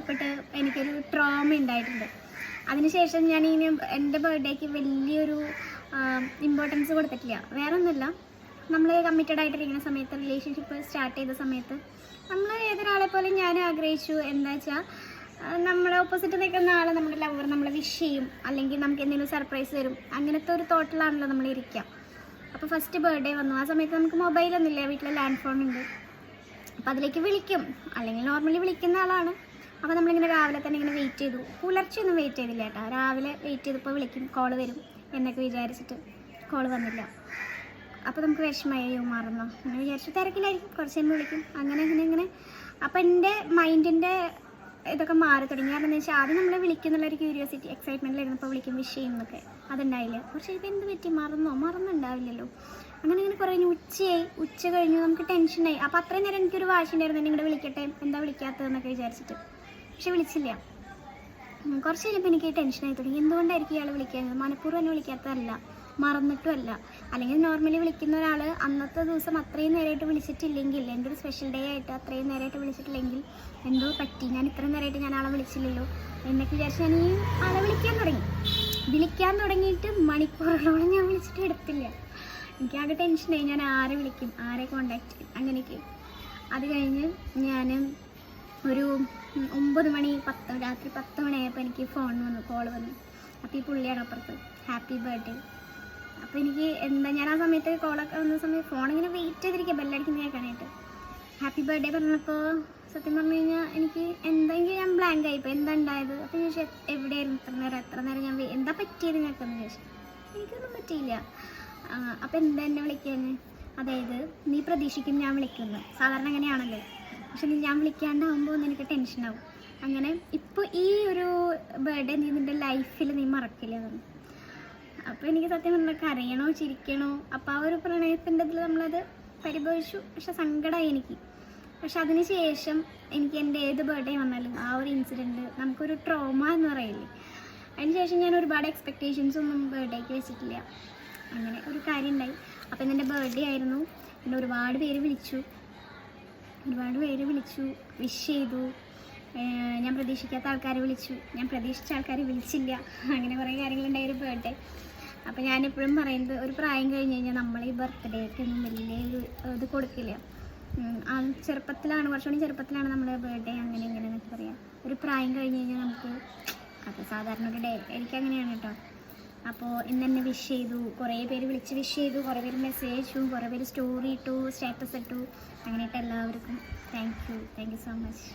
ബന്ധപ്പെട്ട് എനിക്കൊരു ട്രോമ ഉണ്ടായിട്ടുണ്ട്. അതിനുശേഷം ഞാൻ ഇനി എൻ്റെ ബർത്ത്ഡേക്ക് വലിയൊരു ഇമ്പോർട്ടൻസ് കൊടുത്തിട്ടില്ല. വേറെ ഒന്നുമില്ല, നമ്മൾ കമ്മിറ്റഡ് ആയിട്ടിരിക്കുന്ന സമയത്ത്, റിലേഷൻഷിപ്പ് സ്റ്റാർട്ട് ചെയ്ത സമയത്ത് നമ്മൾ ഏതൊരാളെ പോലും ഞാൻ ആഗ്രഹിച്ചു എന്താ വെച്ചാൽ നമ്മളെ ഓപ്പോസിറ്റ് നിൽക്കുന്ന ആൾ, നമ്മുടെ ലവർ നമ്മളെ വിഷ് ചെയ്യും, അല്ലെങ്കിൽ നമുക്ക് എന്തെങ്കിലും സർപ്രൈസ് തരും. അങ്ങനത്തെ ഒരു തോട്ടിലാണല്ലോ നമ്മൾ ഇരിക്കുക. അപ്പോൾ ഫസ്റ്റ് ബർത്ത്ഡേ വന്നു. ആ സമയത്ത് നമുക്ക് മൊബൈലൊന്നുമില്ല, വീട്ടിൽ ലാൻഡ് ഫോൺ ഉണ്ട്. അപ്പോൾ അതിലേക്ക് വിളിക്കും, അല്ലെങ്കിൽ നോർമലി വിളിക്കുന്ന ആളാണ്. അപ്പോൾ നമ്മളിങ്ങനെ രാവിലെ തന്നെ ഇങ്ങനെ വെയിറ്റ് ചെയ്തു. പുലർച്ചെയൊന്നും വെയിറ്റ് ചെയ്തില്ല കേട്ടോ, രാവിലെ വെയിറ്റ് ചെയ്തപ്പോൾ വിളിക്കും, കോൾ വരും എന്നൊക്കെ വിചാരിച്ചിട്ട് കോൾ വന്നില്ല. അപ്പോൾ നമുക്ക് വിഷമമായി, മറന്നോ അങ്ങനെ വിചാരിച്ചു. തിരക്കിലായിരിക്കും, കുറച്ച് കഴിയുമ്പോൾ വിളിക്കും. അങ്ങനെ അപ്പോൾ എൻ്റെ മൈൻഡിൻ്റെ ഇതൊക്കെ മാറി തുടങ്ങി. കാരണം എന്താ വെച്ചാൽ ആദ്യം നമ്മളെ വിളിക്കുന്നുള്ളൊരു ക്യൂരിയോസിറ്റി, എക്സൈറ്റ്മെൻറ്റിലിരുന്നപ്പോൾ വിളിക്കും, വിഷ് ചെയ്യുന്നൊക്കെ അതുണ്ടായില്ല. പക്ഷേ ഇപ്പോൾ എന്ത് പറ്റി, മറന്നുണ്ടാവില്ലല്ലോ. അങ്ങനെ കുറേ ഉച്ച കഴിഞ്ഞു, നമുക്ക് ടെൻഷനായി. അപ്പോൾ അത്രയും നേരം എനിക്കൊരു വാശിയുണ്ടായിരുന്നു, എന്നെ ഇങ്ങോട്ട് വിളിക്കട്ടെ, എന്താ വിളിക്കാത്തതെന്നൊക്കെ വിചാരിച്ചിട്ട്. പക്ഷെ വിളിച്ചില്ല. കുറച്ച് കഴിഞ്ഞപ്പോൾ എനിക്ക് ടെൻഷനായി തുടങ്ങി. എന്തുകൊണ്ടായിരിക്കും ഇയാൾ വിളിക്കുന്നത്? മനഃപൂർവ്വം എന്നെ വിളിക്കാത്തതല്ല, മറന്നിട്ടുമല്ല. അല്ലെങ്കിൽ നോർമലി വിളിക്കുന്ന ഒരാൾ അന്നത്തെ ദിവസം അത്രയും നേരമായിട്ട് വിളിച്ചിട്ടില്ലെങ്കിൽ, എൻ്റെ ഒരു സ്പെഷ്യൽ ഡേ ആയിട്ട് അത്രയും നേരമായിട്ട് വിളിച്ചിട്ടില്ലെങ്കിൽ എന്തോ പറ്റി, ഞാൻ ഇത്രയും നേരമായിട്ട് ഞാൻ ആളെ വിളിച്ചില്ലല്ലോ എന്നൊക്കെ വിചാരിച്ച് ഞാൻ ഈ ആളെ വിളിക്കാൻ തുടങ്ങിയിട്ട് മണിക്കൂറുകളോളം ഞാൻ വിളിച്ചിട്ട് എടുത്തില്ല. എനിക്കാകെ ടെൻഷനായി, ഞാൻ ആരെ വിളിക്കും, ആരെ കോണ്ടാക്ട് ചെയ്യും, അങ്ങനെയൊക്കെ. അത് കഴിഞ്ഞ് ഞാൻ ഒരു 9 മണി രാത്രി 10 മണിയായപ്പോൾ എനിക്ക് കോൾ വന്നു. അപ്പോൾ ഈ പുള്ളിയാണ് അപ്പുറത്ത്, ഹാപ്പി ബർത്ത്ഡേ. അപ്പോൾ എനിക്ക് ഞാൻ ആ സമയത്ത് കോളൊക്കെ വന്ന സമയത്ത് ഫോണിങ്ങനെ വെയിറ്റ് ചെയ്തിരിക്കുക, ബെല്ലടിക്കുന്ന കേൾക്കാനായിട്ട്. ഹാപ്പി ബർത്ത്ഡേ പറഞ്ഞപ്പോൾ സത്യം പറഞ്ഞു കഴിഞ്ഞാൽ എനിക്ക് എന്തെങ്കിലും ഞാൻ ബ്ലാങ്ക് ആയിപ്പോൾ, എന്താ ഉണ്ടായത്? അപ്പോൾ ഞാൻ ചോദിച്ചു എവിടെയായിരുന്നു എത്ര നേരം ഞാൻ എന്താ പറ്റിയത് ഞങ്ങൾക്കെന്ന് ചോദിച്ചു. എനിക്കൊന്നും പറ്റിയില്ല. അപ്പോൾ എന്താ എന്നെ വിളിക്കാൻ? അതായത് നീ പ്രതീക്ഷിക്കും ഞാൻ വിളിക്കുന്നത്, സാധാരണ അങ്ങനെയാണല്ലോ. പക്ഷെ ഞാൻ വിളിക്കാണ്ടാവുമ്പോൾ എനിക്ക് ടെൻഷനാവും. അങ്ങനെ ഇപ്പോൾ ഈ ഒരു ബർത്ത്ഡേ നീ നിൻ്റെ ലൈഫിൽ നീ മറക്കില്ല എന്ന്. അപ്പോൾ എനിക്ക് സത്യം പറഞ്ഞാൽ കരയണോ ചിരിക്കണോ? അപ്പോൾ ആ ഒരു പ്രണയത്തിൻ്റെ ഇതിൽ നമ്മളത് പരിഭവിച്ചു. പക്ഷെ സങ്കടമായി എനിക്ക്. പക്ഷെ അതിന് ശേഷം എനിക്ക് എൻ്റെ ഏത് ബർത്ത്ഡേ വന്നാലും ആ ഒരു ഇൻസിഡൻറ്റ് നമുക്കൊരു ട്രോമ എന്ന് പറയില്ലേ, അതിന് ശേഷം ഞാൻ ഒരുപാട് എക്സ്പെക്റ്റേഷൻസ് ഒന്നും ബർത്ത്ഡേക്ക് വെച്ചിട്ടില്ല. അങ്ങനെ ഒരു കാര്യം ഉണ്ടായി. അപ്പോൾ ഇന്നെൻ്റെ ബർത്ത്ഡേ ആയിരുന്നു. എന്നെ ഒരുപാട് പേര് വിളിച്ചു, വിഷ് ചെയ്തു. ഞാൻ പ്രതീക്ഷിക്കാത്ത ആൾക്കാരെ വിളിച്ചു, ഞാൻ പ്രതീക്ഷിച്ച ആൾക്കാരെ വിളിച്ചില്ല. അങ്ങനെ കുറേ കാര്യങ്ങളുണ്ടായി ഒരു ബർത്ത്ഡേ. അപ്പോൾ ഞാനെപ്പോഴും പറയുന്നത്, ഒരു പ്രായം കഴിഞ്ഞ് കഴിഞ്ഞാൽ നമ്മൾ ഈ ബർത്ത്ഡേക്കൊന്നും വലിയൊരു ഇത് കൊടുക്കില്ല. ചെറുപ്പത്തിലാണ്, കുറച്ചുകൂടി ചെറുപ്പത്തിലാണ് നമ്മൾ ബർത്ത്ഡേ അങ്ങനെ എന്നൊക്കെ പറയാം. ഒരു പ്രായം കഴിഞ്ഞ് കഴിഞ്ഞാൽ നമുക്ക് അത് സാധാരണ ഒരു ഡേ, എനിക്കങ്ങനെയാണ് കേട്ടോ. അപ്പോൾ ഇന്നെന്നെ വിഷ് ചെയ്തു, കുറേ പേര് വിളിച്ച് വിഷ് ചെയ്തു, കുറേ പേര് മെസ്സേജ് അയച്ചു, കുറേ പേര് സ്റ്റോറി ഇട്ടു, സ്റ്റാറ്റസ് ഇട്ടു. അങ്ങനെയിട്ട് എല്ലാവർക്കും താങ്ക് യു സോ മച്ച്.